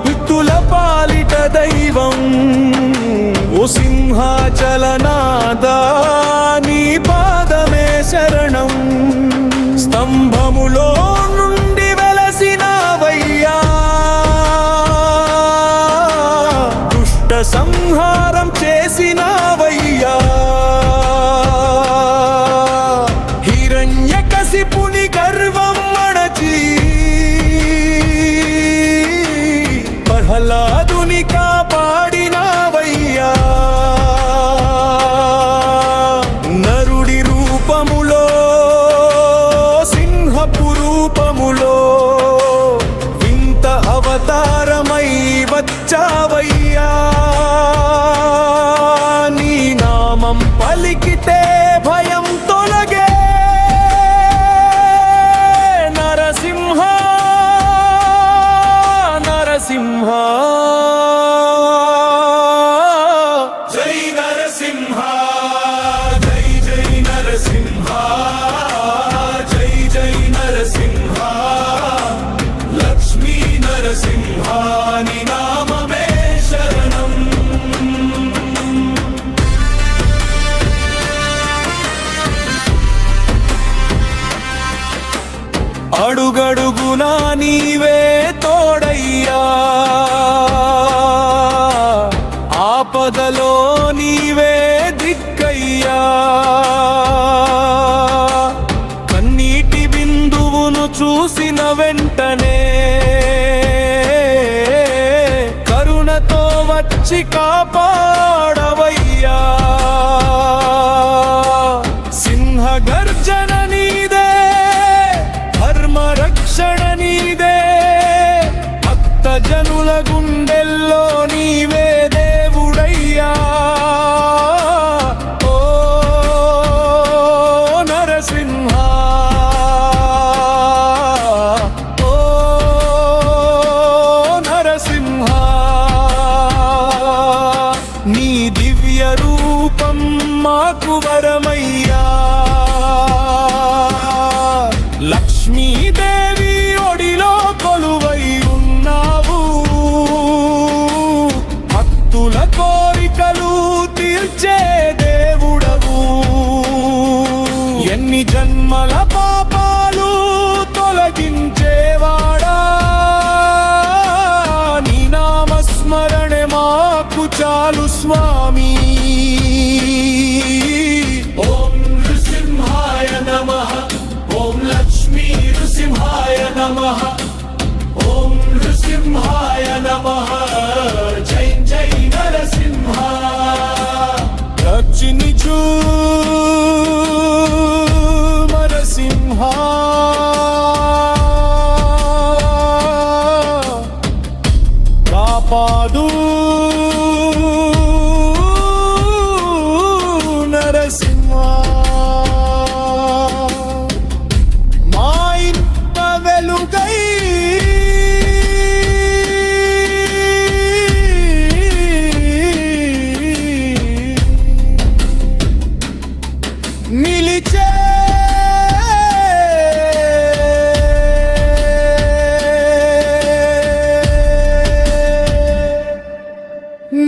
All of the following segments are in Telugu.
భిత్తుల పాలిట దైవం ఓ సింహాచలనాదా నీ పాదమే శరణం. స్తంభములో నుండి వెలసినవయ్యా, దుష్ట సంహారం చేసినవయ్యా. హిరణ్యకశిపుని గర్వం అణచి ప్రహ్లాదుని కాపాడినవయ్యా. నరుడి రూపములో సింహపు రూపములో వింత అవతారమై వచ్చావయ్యా. నీ నామం పలికితే భయం తొలగే. నరసింహ నరసింహ జై నరసింహ, జై జై నరసింహ, జై జై నరసింహ. లక్ష్మీ నరసింహ నీ నామమే శరణం. అడుగడుగునా నీవే తోడయ్యా, ఆపదలో నీవే దిక్కయ్యా. కన్నీటి బిందువును చూసిన వెంటనే కరుణతో వచ్చి కాపాడవయ్యా. సింహగర్జన నీదే, ధర్మరక్షణ నీదే. భక్త జనుల గుండెల్లో నీవే దేవుడయ్యా. ఓ నరసింహ, ఓ నరసింహ. నీ దివ్య రూపం మాకు వరమయ్యా. లక్ష్మీదేవి ఒడిలో కొలువై ఉన్నావు, భక్తుల కోరికలు తీర్చే దేవుడవు. ఎన్ని జన్మల పాపాలు తొలగించేవాడా, నీ నామస్మరణే మాకు చాలు స్వామి. ఓం నృసింహాయ నమః, ఓం లక్ష్మీ నృసింహాయ నమః, ఓం నృసింహాయ నమః. జై జై నరసింహ. రక్షిని చూ నరసింహ, కాపాడు నరసింహ. మా ఇంట వెలుగై నిలిచే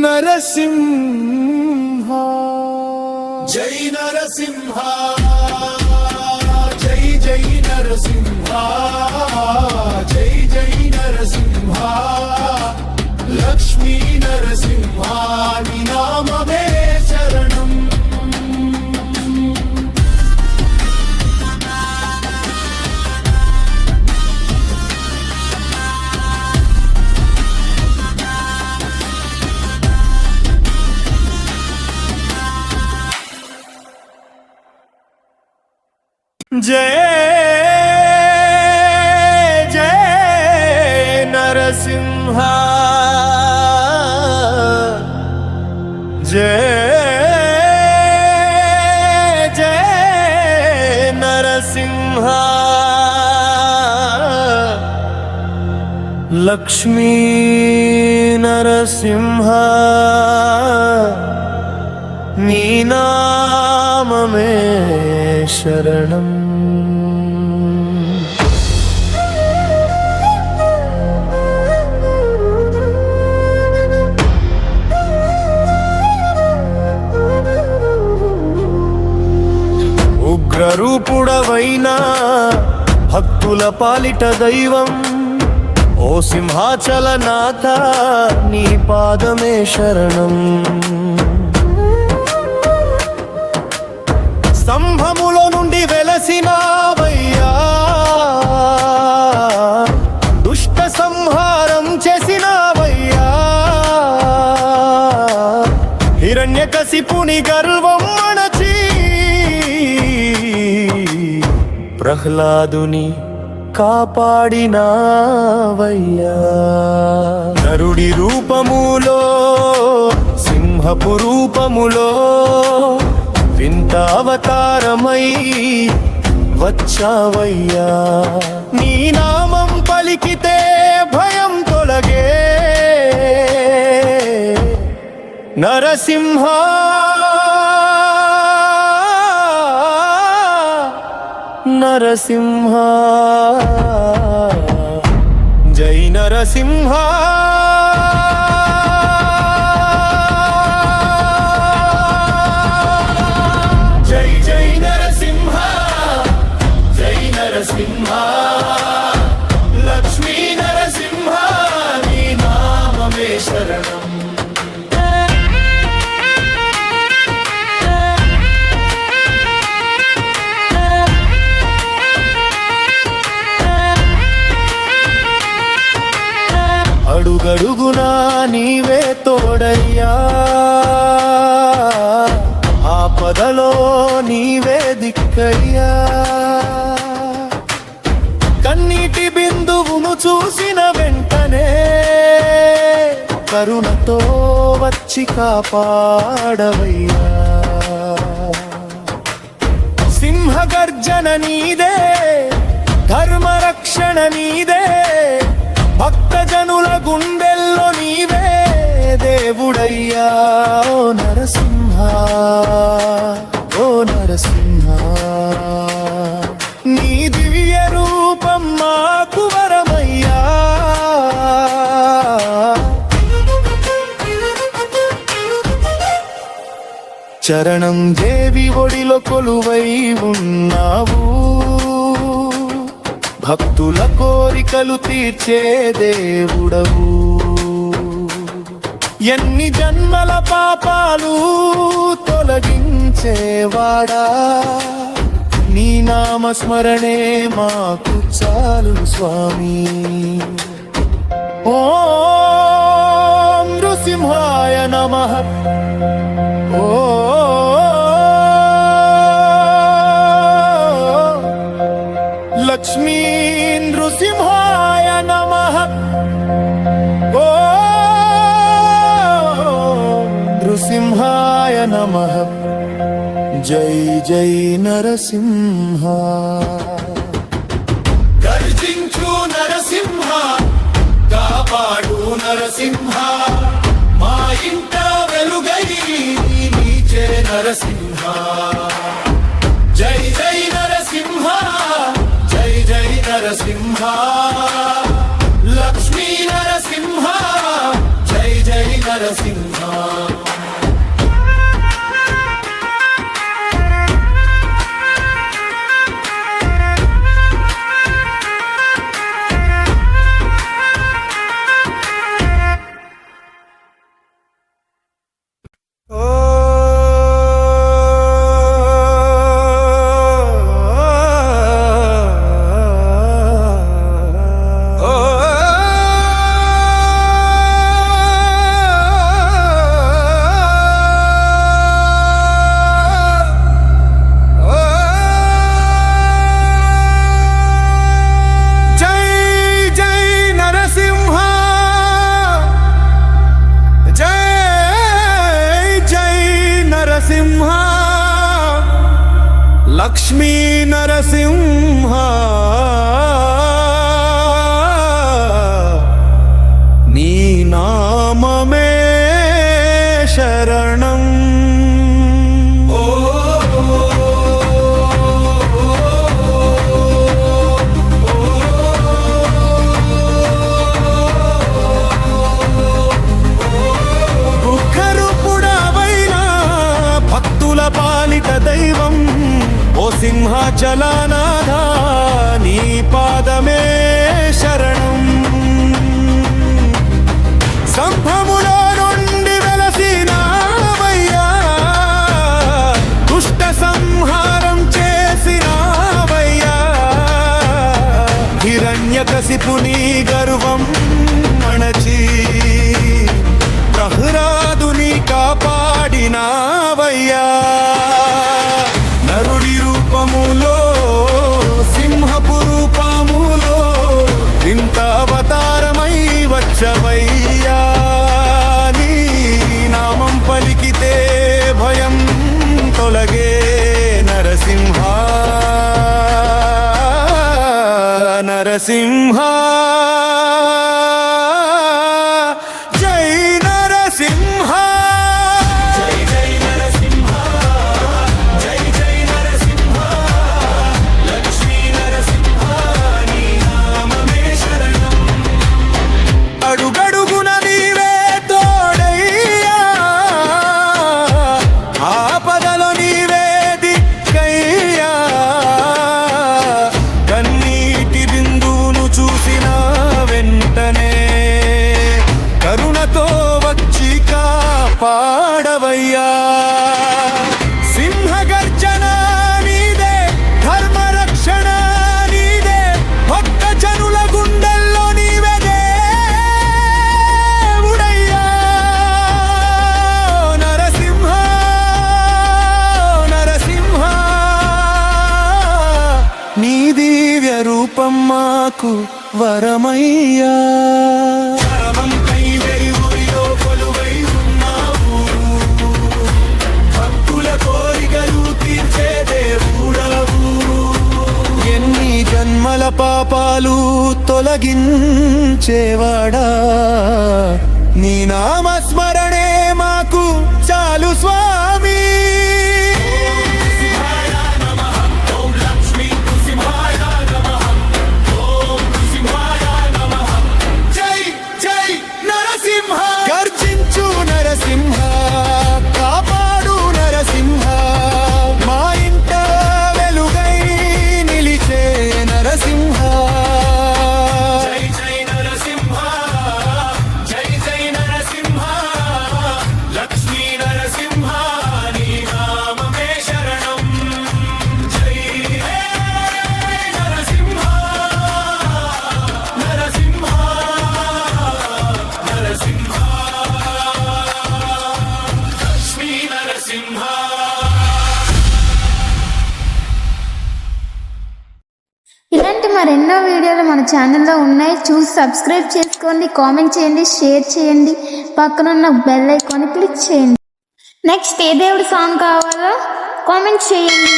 నరసింహ. జై నరసింహ, జై జై నరసింహ, జై జై నరసింహ. లక్ష్మీ నరసింహ నీ నామమే శరణం. జయ జయ నరసింహ జయ జయ నరసింహ లక్ష్మీ నరసింహ నీ నామమే శరణం. ఉగ్రరూపుడవైనా భక్తుల పాలిట దైవం, ఓ సింహాచలనాథ నీ పాదమే శరణం. స్తంభములో నుండి వెలసినావయ్యా, దుష్ట సంహారం చేసినావయ్యా, హిరణ్యకశిపుని గర్వం అణచి ప్రహ్లాదుని కాపాడినావయ్యా. నరుడి రూపములో సింహపు రూపములో వింత అవతారమై వచ్చావయ్యా. నీ నామం పలికితే భయం తొలగే నరసింహ నరసింహ జై నరసింహ. జై జై నరసింహ జై నరసింహ లక్ష్మీ నరసింహ నీ నామమే శరణం. అడుగడుగునా నీవే తోడయ్యా, ఆపదలో నీవే దిక్కయ్యా. కన్నీటి బిందువును చూసిన వెంటనే కరుణతో వచ్చి కాపాడవయ్యా. సింహగర్జన నీదే, ధర్మరక్షణ నీదే, భక్తజనుల గుండెల్లో నీవే దేవుడయ్యా. ఓ నరసింహ ఓ నరసింహ నీ దివ్య రూపం మాకు వరమయ్యా. చరణం దేవి ఒడిలో కొలువై ఉన్నావు, భక్తుల కోరికలు తీర్చే దేవుడవు. ఎన్ని జన్మల పాపాలు తొలగించేవాడా, నీ నామస్మరణే మాకు చాలు స్వామి. ఓం నృసింహాయ నమః. లక్ష్మీ నృసింహాయ నమః. ఓం నృసింహాయ నమః. జై జై నరసింహ. గర్జించు నరసింహ, కాపాడు నరసింహ, మా ఇంట వెలుగై నీచే నరసింహ. జై జై నరసింహ జై జై నరసింహ లక్ష్మీ నరసింహ జై జై నరసింహ. లక్ష్మీ నరసింహ నీ నామమే శరణం. పాలిత దైవం ఓ సింహాచలనాథ నీ పాదమే శరణం. సంభములో నుండి వెలసినావయ్యా దుష్ట సంహారం చేసినావయ్యా హిరణ్యకశిపుని గర్వం అణచి ప్రహ్లాదుని కాపాడినావయ్యా నరుడి రూపములో సింహపు రూపములో ఇంత అవతారమై వచ్చవయ్యా నీ నామం పలికితే భయం తొలగే నరసింహ నరసింహ అడుగడుగున నీవే తోడయ్యా ఆపదలో నీవే దిక్కయ్యా కన్నీటి బిందువును చూసిన వెంటనే కరుణతో వచ్చి కాపాడవయ్యా సింహగర్జన నీదే ధర్మరక్షణ నీదే భక్త జనుల గుండెల్లో నీవే నీ దివ్య రూపం మాకు వరమయ్యా కొలువై ఉన్నావు భక్తుల కోరికలు తీర్చే దేవుడవు ఎన్ని జన్మల పాపాలు తొలగించేవాడా నీ నామస్మరణే మాకు చాలు స్వామి. గర్జించు నరసింహ కాపాడు నరసింహ మా ఇంట వెలుగై నిలిచే నరసింహ. జై జై నరసింహ జై జై నరసింహ లక్ష్మీ నరసింహ నీ నామమే శరణం. జై నరసింహ నరసింహ నరసింహ లక్ష్మీ నరసింహ. ఇలాంటి మరెన్నో వీడియోలు మన ఛానల్లో ఉన్నాయి, చూసి సబ్స్క్రైబ్ చేసుకోండి, కామెంట్ చేయండి, షేర్ చేయండి, పక్కనున్న బెల్ ఐకాన్ క్లిక్ చేయండి. నెక్స్ట్ ఏ దేవుడి సాంగ్ కావాలో కామెంట్ చేయండి.